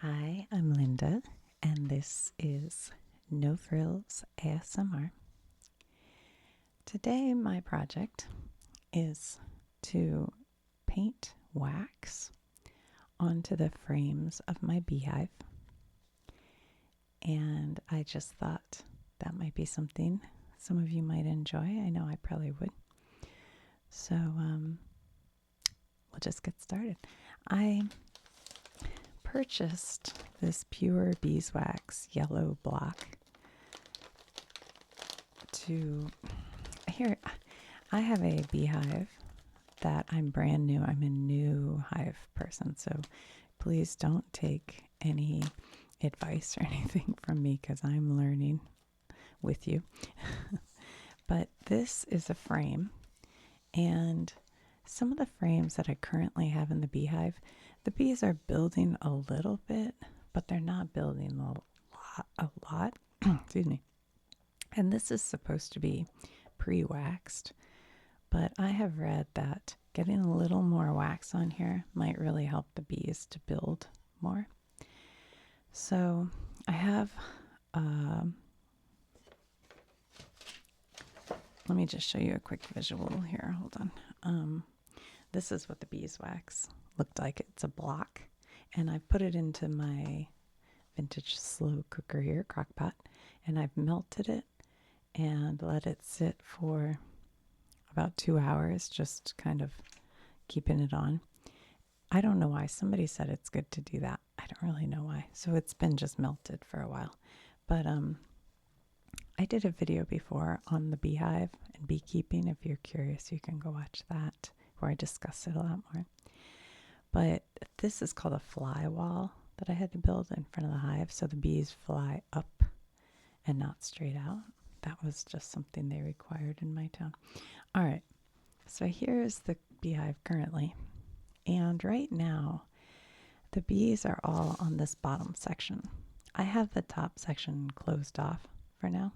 Hi, I'm Linda, and this is No Frills ASMR. Today, my project is to paint wax onto the frames of my beehive, and I just thought that might be something some of you might enjoy. I know I probably would. So, we'll just get started. I purchased this pure beeswax yellow block to here. I have a beehive that I'm brand new. I'm a new hive person, so please don't take any advice or anything from me because I'm learning with you. But this is a frame, and some of the frames that I currently have in the beehive, the bees are building a little bit, but they're not building a lot. Excuse me. And this is supposed to be pre-waxed, but I have read that getting a little more wax on here might really help the bees to build more. So I have, let me just show you a quick visual here. Hold on. This is what the beeswax looked like. It's a block, and I've put it into my vintage slow cooker here, crock pot, and I've melted it and let it sit for about 2 hours, just kind of keeping it on. I don't know why. Somebody said it's good to do that. I don't really know why. So it's been just melted for a while. But I did a video before on the beehive and beekeeping. If you're curious, you can go watch that, where I discuss it a lot more. But this is called a fly wall that I had to build in front of the hive so the bees fly up and not straight out. That was just something they required in my town. All right, so here's the beehive currently. And right now, the bees are all on this bottom section. I have the top section closed off for now.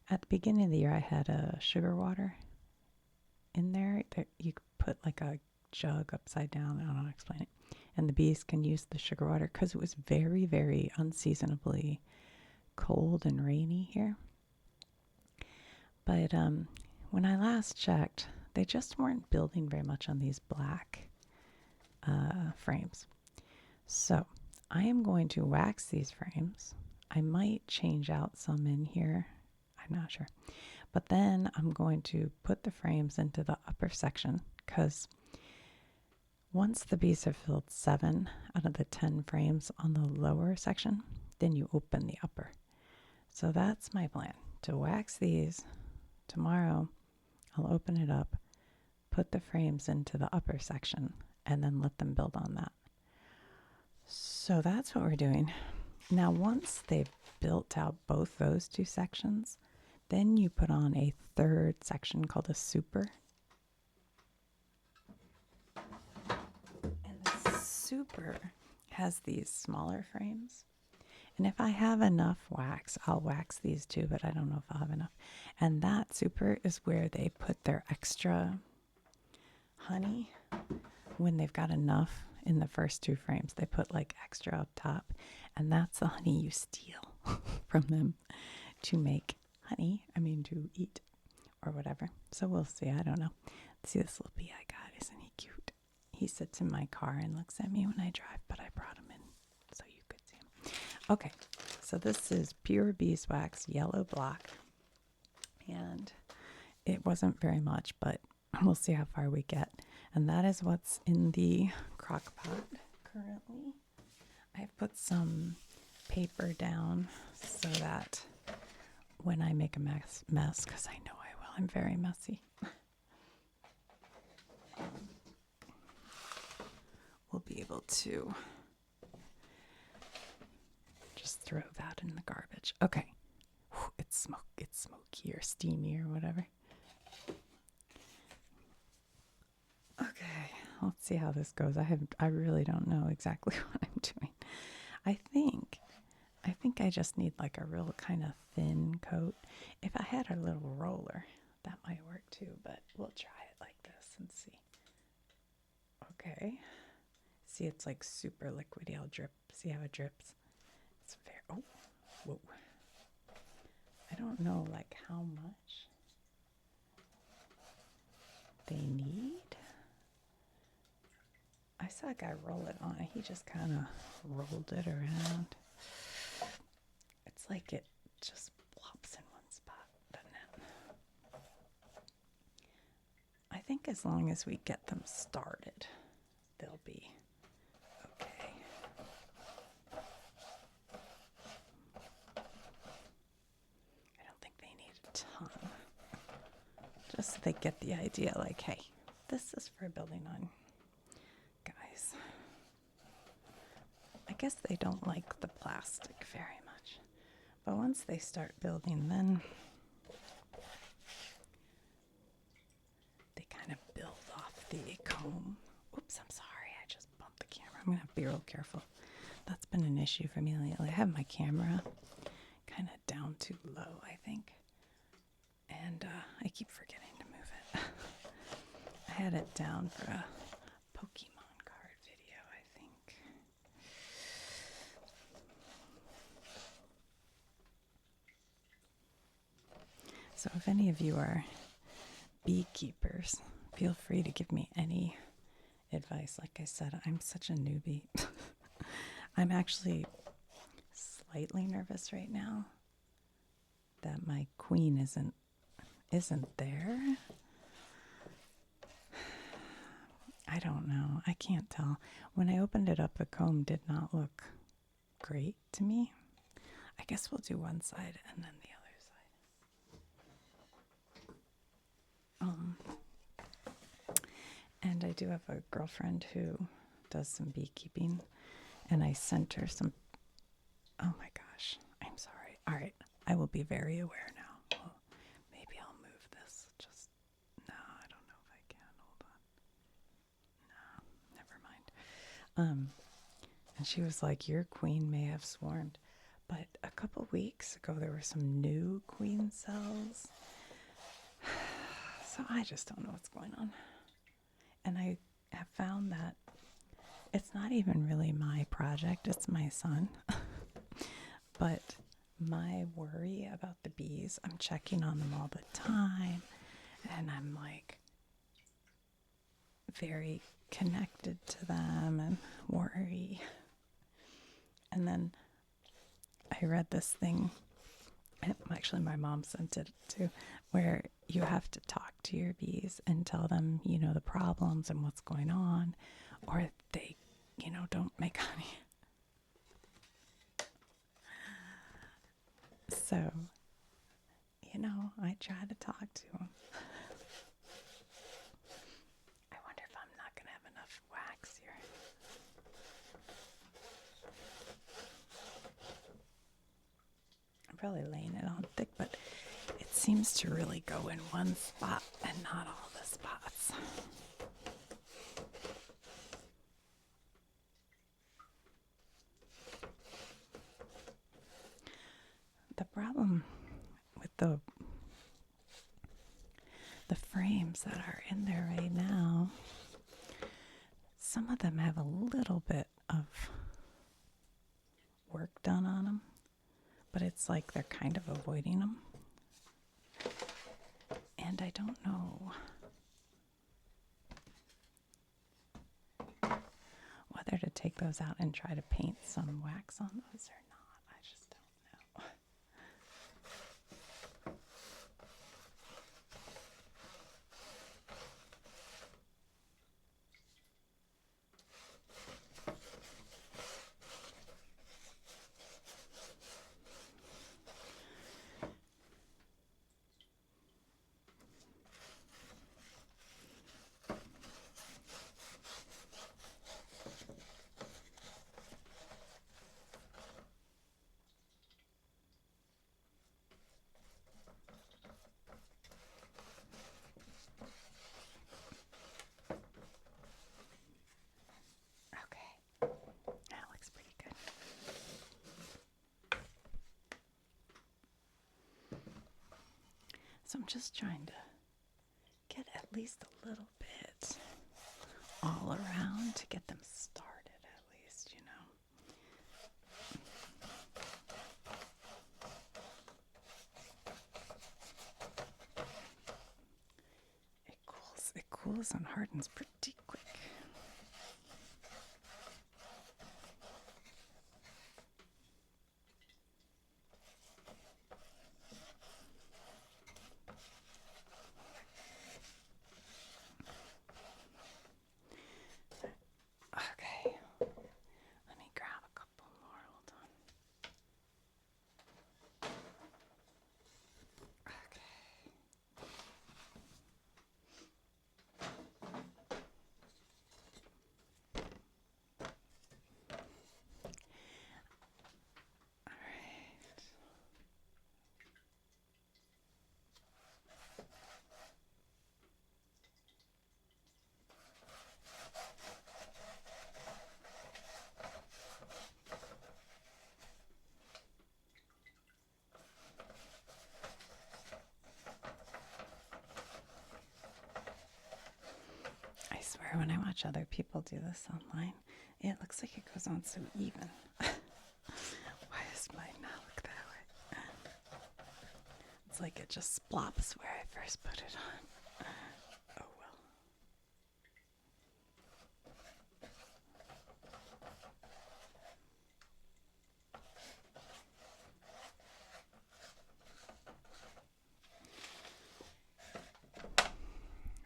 At the beginning of the year, I had a sugar water in there that you could put like a jug upside down. I don't know how to explain it. And the bees can use the sugar water because it was very, very unseasonably cold and rainy here. But when I last checked, they just weren't building very much on these black frames. So I am going to wax these frames. I might change out some in here. I'm not sure. But then I'm going to put the frames into the upper section because once the bees have filled 7 out of the 10 frames on the lower section, then you open the upper. So that's my plan, to wax these. Tomorrow I'll open it up, put the frames into the upper section, and then let them build on that. So that's what we're doing. Now, once they've built out both those 2 sections, then you put on a 3rd section called a super. And the super has these smaller frames. And if I have enough wax, I'll wax these too, but I don't know if I'll have enough. And that super is where they put their extra honey when they've got enough in the first 2 frames. They put like extra up top, and that's the honey you steal from them to make honey. To eat or whatever. So we'll see. I don't know. See this little bee I got? Isn't he cute? He sits in my car and looks at me when I drive, but I brought him in so you could see him. Okay, so this is pure beeswax yellow block, and it wasn't very much, but we'll see how far we get. And that is what's in the crock pot currently. I've put some paper down so that when I make a mess, because I know I will, I'm very messy. We'll be able to just throw that in the garbage. Okay. It's smoky or steamy or whatever. Okay, let's see how this goes. I really don't know exactly what I'm doing. I think I just need like a real kind of thin coat. If I had a little roller, that might work too, but we'll try it like this and see. Okay. See, it's like super liquidy. I'll drip. See how it drips? It's very, oh, whoa. I don't know like how much they need. I saw a guy roll it on. He just kind of rolled it around. It's like it just plops in one spot, doesn't it? I think as long as we get them started, they'll be okay. I don't think they need a ton. Just so they get the idea, like, hey, this is for building on, guys. I guess they don't like the plastic very much. But once they start building, then they kind of build off the comb. Oops, I'm sorry. I just bumped the camera. I'm going to have to be real careful. That's been an issue for me lately. I have my camera kind of down too low, I think. And I keep forgetting to move it. I had it down for a Pokemon card video, I think. So if any of you are beekeepers, feel free to give me any advice. Like I said, I'm such a newbie. I'm actually slightly nervous right now that my queen isn't there. I don't know. I can't tell. When I opened it up, the comb did not look great to me. I guess we'll do one side and then the other side. And I do have a girlfriend who does some beekeeping, and I sent her some. Oh my gosh, I'm sorry. All right, I will be very aware now. Well, maybe I'll move this. Just no, I don't know if I can. Hold on. No, never mind. And she was like, "Your queen may have swarmed," but a couple weeks ago there were some new queen cells. So I just don't know what's going on. And I have found that it's not even really my project, it's my son. But my worry about the bees, I'm checking on them all the time, and I'm like very connected to them and worry. And then I read this thing, actually my mom sent it too, where you have to talk to your bees and tell them, you know, the problems and what's going on, or they, you know, don't make honey. So, you know, I try to talk to them. I wonder if I'm not going to have enough wax here. I'm probably laying it on thick, but it seems to really go in one spot and not all the spots. The problem with the frames that are in there right now, some of them have a little bit of work done on them, but it's like they're kind of avoiding them. And I don't know whether to take those out and try to paint some wax on those or not. I just don't know. That looks pretty good. So I'm just trying to get at least a little bit all around to get them started. this one hardens pretty quick. Okay, let me grab a couple more. Hold on. I swear when I watch other people do this online, it looks like it goes on so even. Why does mine not look that way? It's like it just splops where I first put it on. Oh well.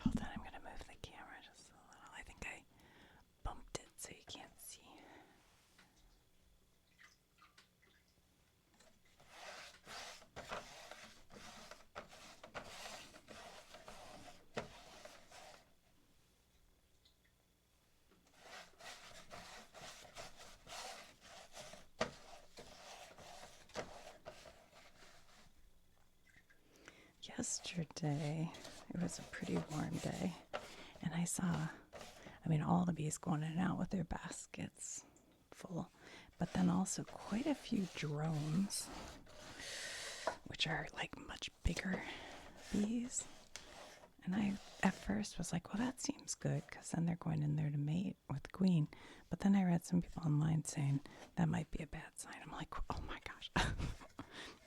Hold on, I'm going to move the camera just a little. I think I bumped it so you can't see. Yesterday, it was a pretty warm day, and I saw, all the bees going in and out with their baskets full, but then also quite a few drones, which are like much bigger bees. And I, at first, was like, well, that seems good, because then they're going in there to mate with the queen. But then I read some people online saying that might be a bad sign. I'm like, oh my gosh.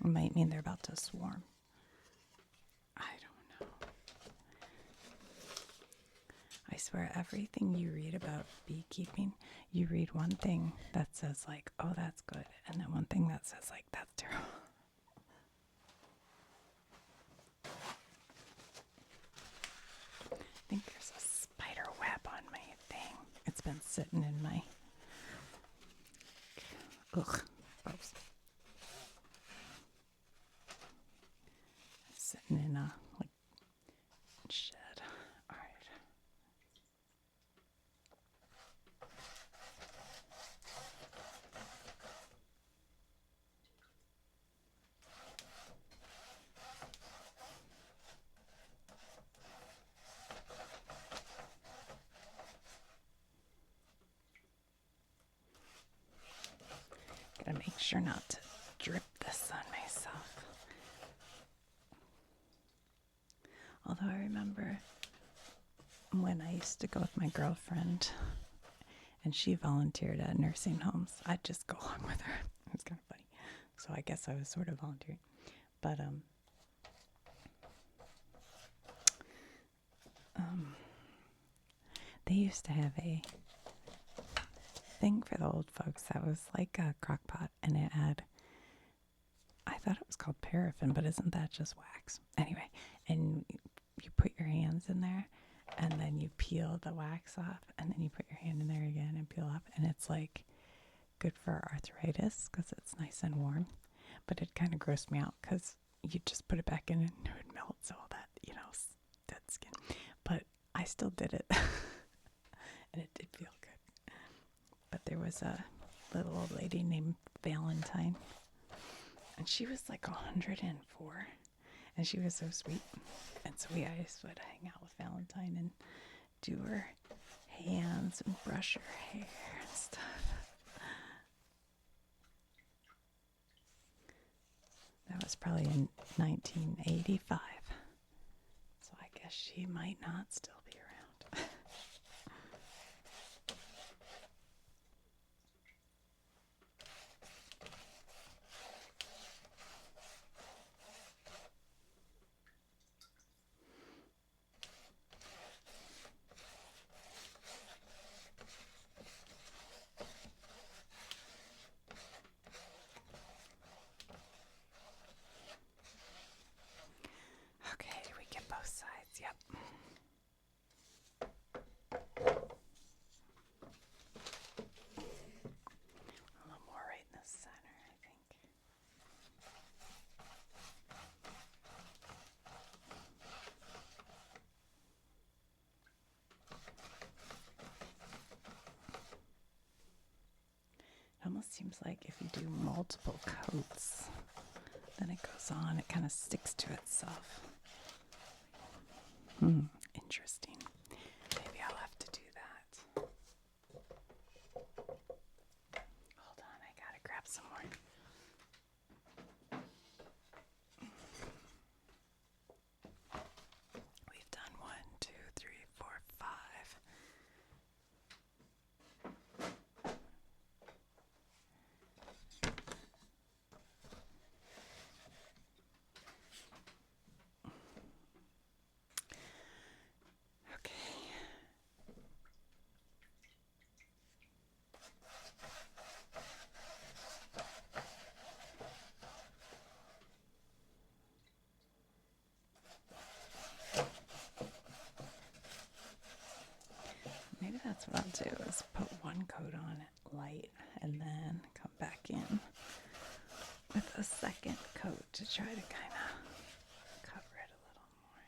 It might mean they're about to swarm. I don't know. I swear, everything you read about beekeeping, you read one thing that says like, oh, that's good, and then one thing that says like, that's terrible. I think there's a spider web on my thing. It's been sitting in my... Ugh. Oops. Sitting in a shed. All right. Gotta make sure not to drip this on myself. Although I remember when I used to go with my girlfriend and she volunteered at nursing homes, I'd just go along with her. It was kind of funny. So I guess I was sort of volunteering. But they used to have a thing for the old folks that was like a crock pot, and it had, I thought it was called paraffin, but isn't that just wax? Anyway, and you put your hands in there, and then you peel the wax off, and then you put your hand in there again and peel off, and it's like good for arthritis because it's nice and warm. But it kind of grossed me out because you just put it back in and it would melt, so all that, dead skin. But I still did it, and it did feel good. But there was a little old lady named Valentine, and she was like 104, and she was so sweet. And so we always would hang out with Valentine and do her hands and brush her hair and stuff. That was probably in 1985. So I guess she might not still be around. almost seems like if you do multiple coats, then it goes on, it kind of sticks to itself. Interesting. Maybe I'll have to do that. Hold on, I gotta grab some more. We've done 1, 2, 3, 4, 5. Okay. Maybe that's what I'll do, is put one coat on it light and then come back in with a second coat to try to kind of cover it a little more.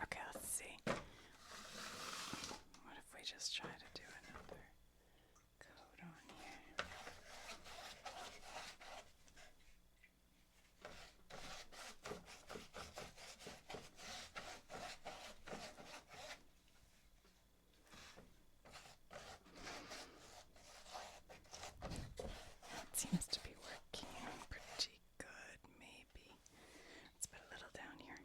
Okay, let's see. What if we just try to do another coat on here? It seems to be working pretty good, maybe. Let's put a little down here.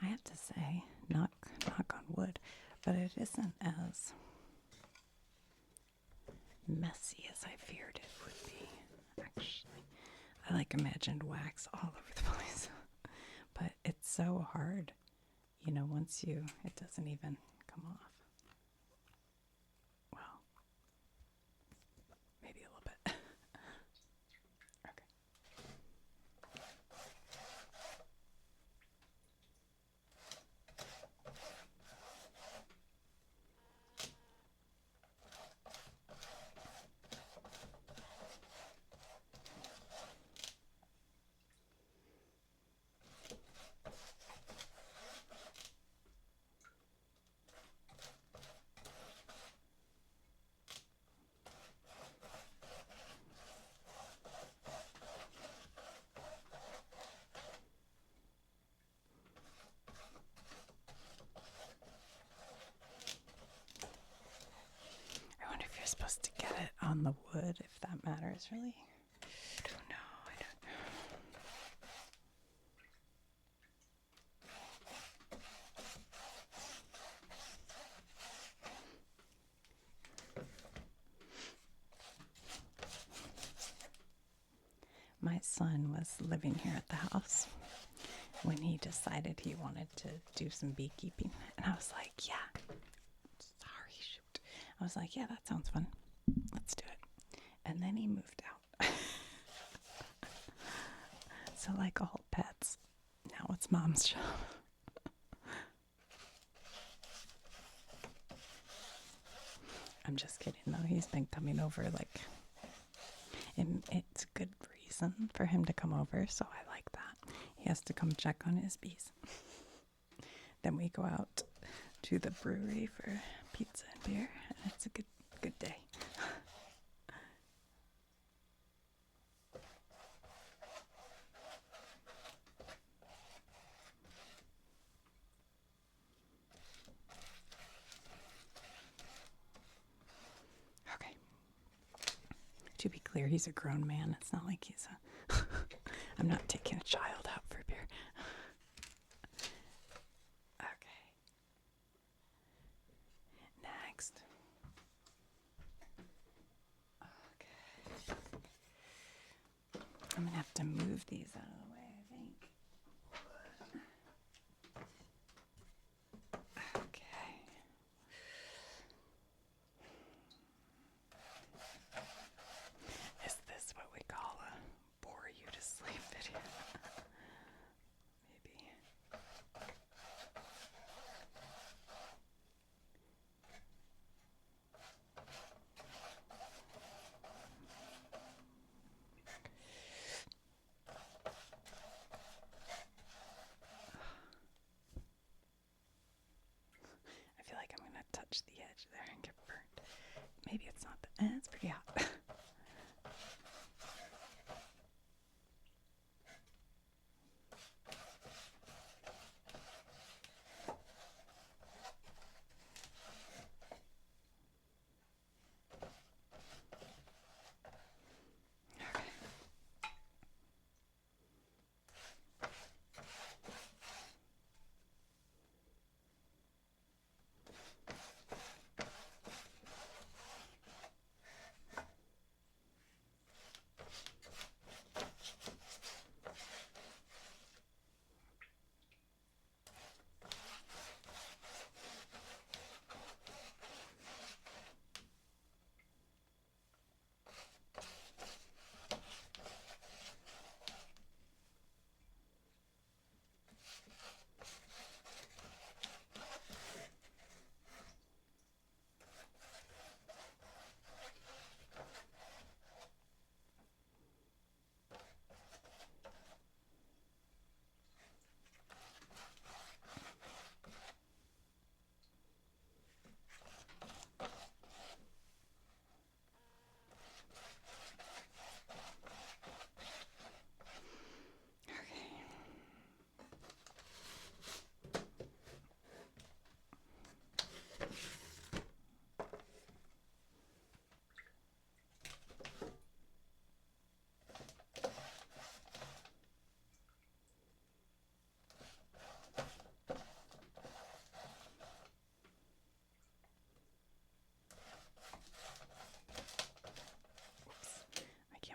I have to say, knock on wood, but it isn't as messy as I feared it would be, actually. I imagined wax all over the place, but it's so hard, once it doesn't even come off. Well, maybe a little bit. Okay. I wonder if you're supposed to get it on the wood, if that matters, really. I don't know. My son was living here at the house when he decided he wanted to do some beekeeping. And I was like, yeah. Sorry, shoot. I was like, yeah, that sounds fun. Let's do it. And then he moved out. So like all pets, now it's Mom's job. I'm just kidding though. He's been coming over and it's a good reason for him to come over, so I like that. He has to come check on his bees. Then we go out to the brewery for pizza and beer, and it's a good day. To be clear, he's a grown man. It's not like he's a... I'm not taking a child out for beer. Okay. Next. Okay. I'm going to have to move these out of the way, I think. Okay. Is this what we call a bore you to sleep video? Maybe. I feel like I'm going to touch the edge there and get burnt. Maybe it's not. It's pretty hot.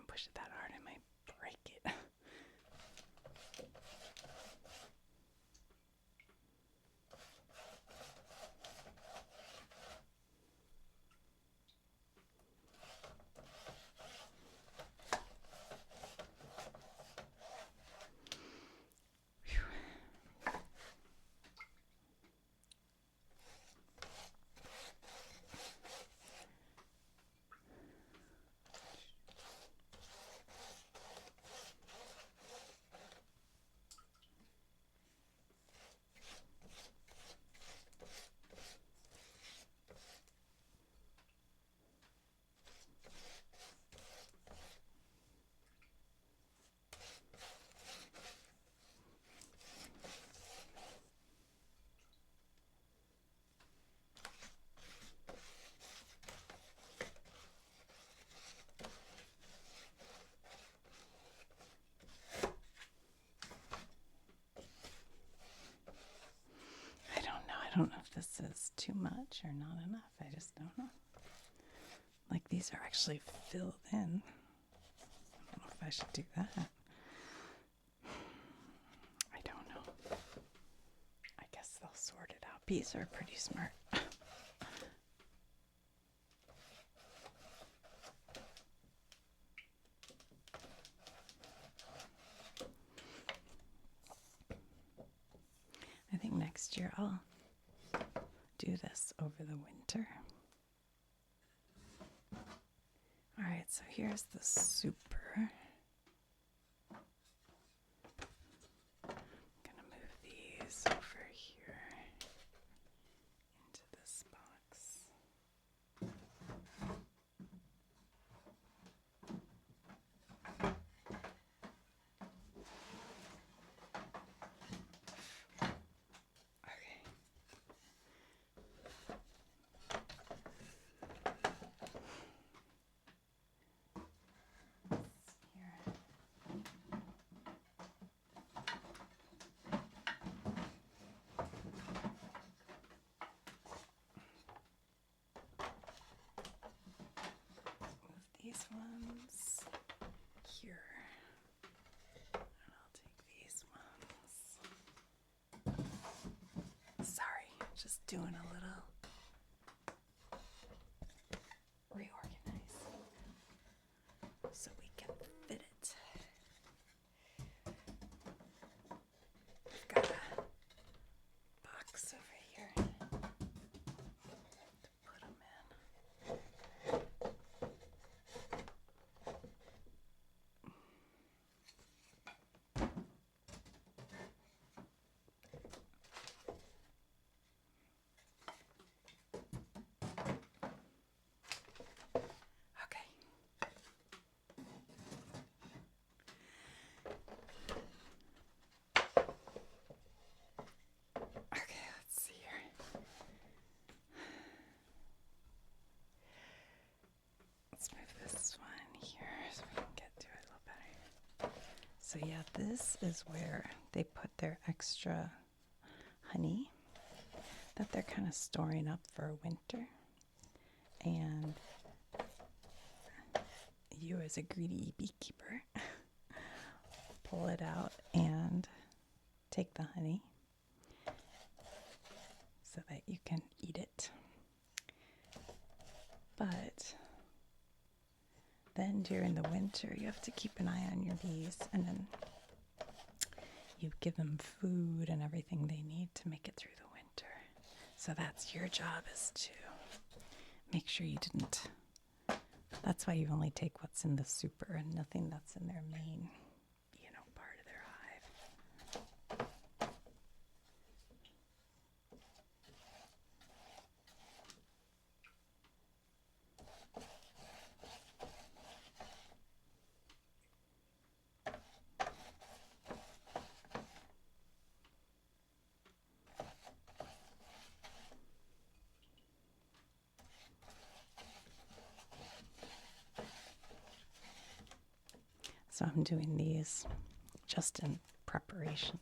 Push it that hard, I might break it. I don't know if this is too much or not enough. I just don't know. Like, these are actually filled in. I don't know if I should do that. I don't know. I guess they'll sort it out. Bees are pretty smart. I think next year I'll do this over the winter. All right, so here's the super. I'm gonna move these over here into this box. these ones here. And I'll take these ones. Sorry, just doing a little reorganize so we can fit it. I've got a box over here to put them in. Okay. Okay, let's see here. Let's move this one here so we can get to it a little better. So yeah, this is where they put their extra honey that they're kind of storing up for winter. And you as a greedy beekeeper pull it out and take the honey so that you can eat it. But then during the winter, you have to keep an eye on your bees, and then you give them food and everything they need to make it through the winter. So that's your job, is to make sure you didn't. That's why you only take what's in the super and nothing that's in their main, part of their hive. So I'm doing these just in preparation.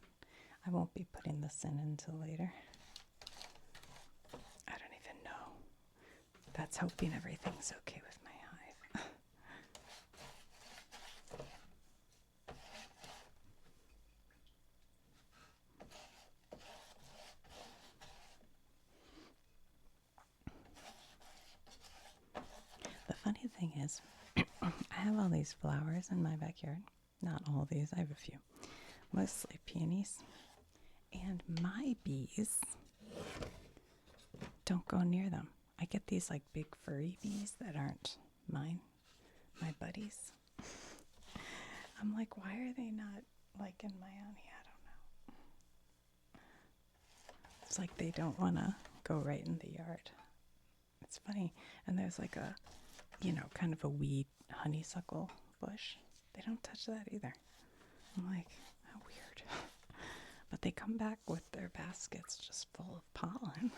I won't be putting this in until later. I don't even know. That's hoping everything's okay with my hive. The funny thing is, I have all these flowers in my backyard. Not all of these, I have a few. Mostly peonies. And my bees don't go near them. I get these like big furry bees that aren't mine, my buddies. I'm like, why are they not liking my honey? I don't know. It's like they don't want to go right in the yard. It's funny. And there's like a, kind of a weed honeysuckle bush. They don't touch that either. I'm like, how weird. But they come back with their baskets just full of pollen.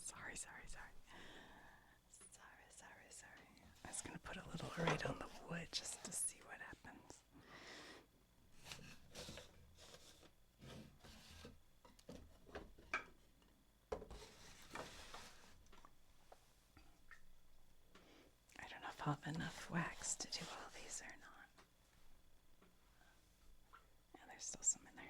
Sorry. I was going to put a little right on the wood just to see what happens. I don't know if I'll have enough wax to do all these or not. Yeah, there's still some in there.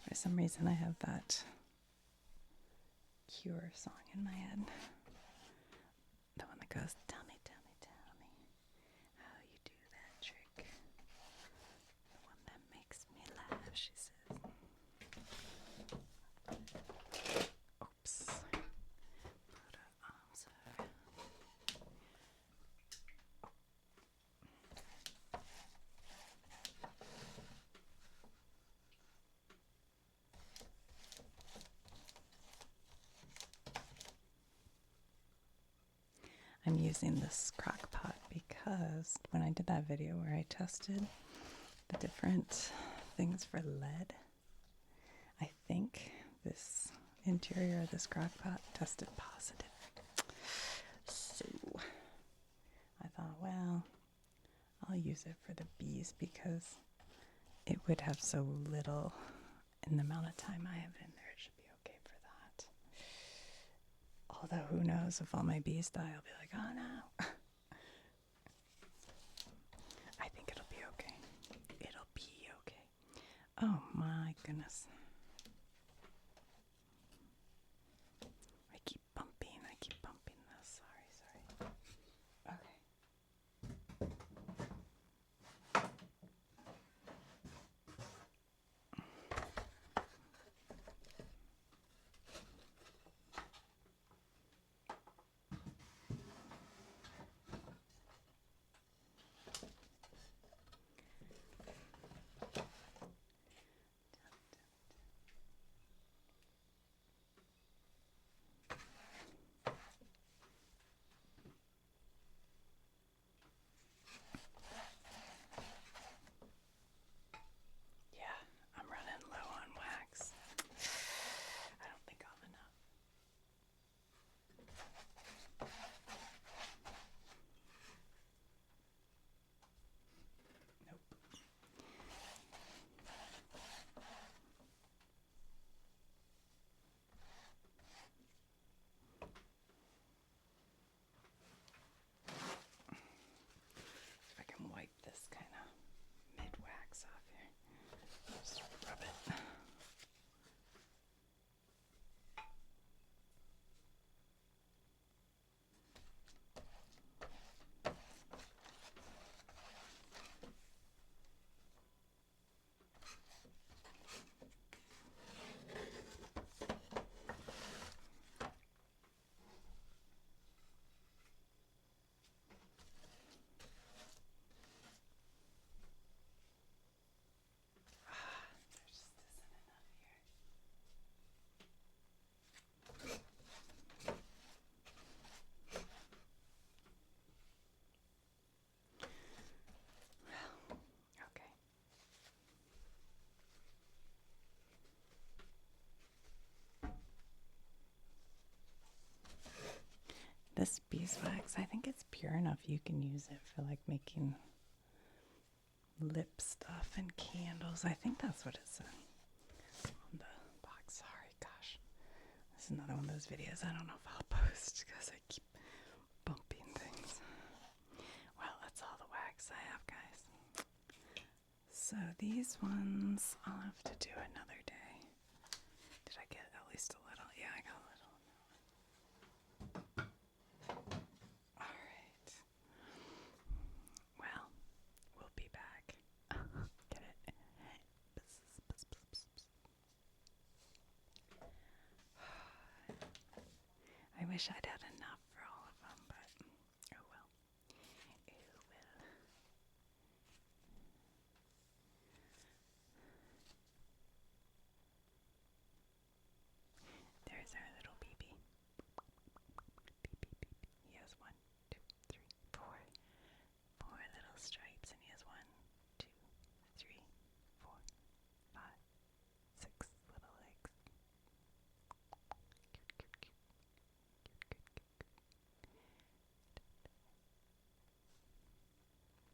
For some reason I have that Cure song in my head. The one that goes, tell me how you do that trick. The one that makes me laugh, she says. Oops. Put her arms over. I'm using this crock pot because because when I did that video where I tested the different things for lead, I think this interior of this crock pot tested positive. So I thought, well, I'll use it for the bees because it would have so little in the amount of time I have in there. It should be okay for that. Although who knows, if all my bees die, I'll be like, oh no. I think it'll be okay. It'll be okay. Oh my goodness. I keep bumping this. Sorry. Okay. Yeah, I'm running low on wax. I don't think I'll have enough. Nope. If I can wipe this kind of mid-wax off here. Just rub it. There just isn't enough here. Well, okay. This beeswax, I think it's pure enough you can use it for like making lip stuff and candles. I think that's what it said on the box. Sorry, gosh. This is another one of those videos I don't know if I'll post because I keep bumping things. Well, that's all the wax I have, guys. So these ones I'll have to do another day. Did I get at least a little? Yeah, I got a little. Alright. Well, we'll be back. Get it? I wish I'd